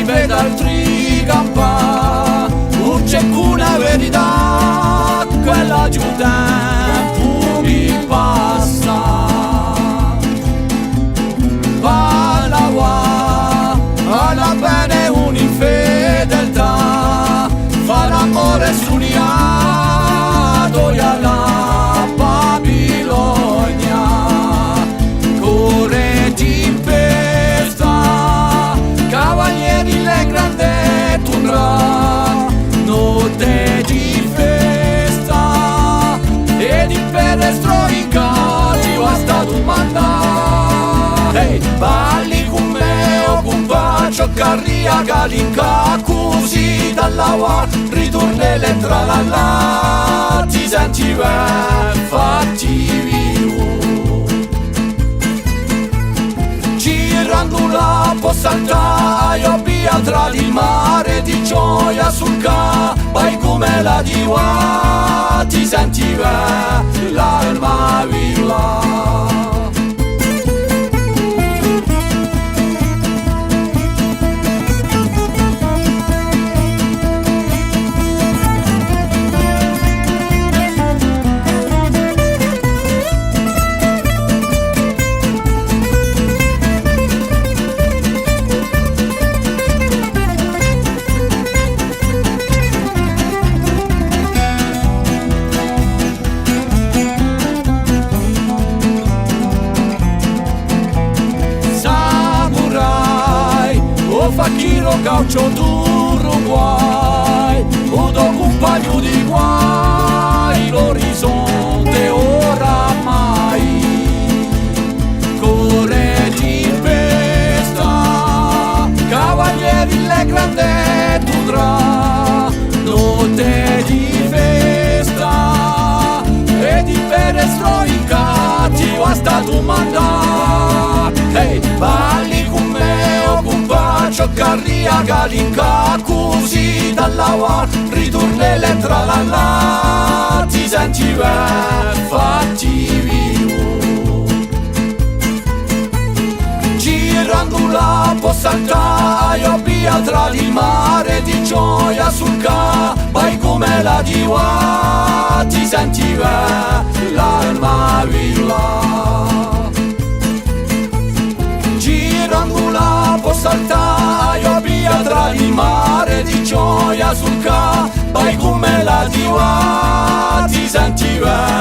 vedo altri campa, non c'è una verità, quella di un tempo mi passa. Alla bene un'infedeltà, fa l'amore suniato e alla Babilonia, corre tempesta, cavalieri le grande tundra, notte di festa, ed il pedestro in cati va stato mandato. Hey, balli con me o con bacio carria galinca così dall'aua ritornele tra la là, ti senti ben fatti vivo, girando la possanta io via tra il mare di gioia sul ca, vai come la diva, ti senti ben l'alma viva. Fakiro gaucho d'Uruguay, udo compagno di guai, l'orizzonte oramai corre tempesta, cavalieri le grande tundra, notte di festa, e di pedestro in cattivo è stato mandato. Hey, balli con me o con bacio carria galinca così dall'aua ritornele tra la là, ti senti ben fatti vivo, girando la possanta io via tra il mare di gioia sul ca, vai come la diva, ti senti ben l'alma viva, girando la possanta io via tra il mare di gioia sul ca, vai come la diva, ti senti bene.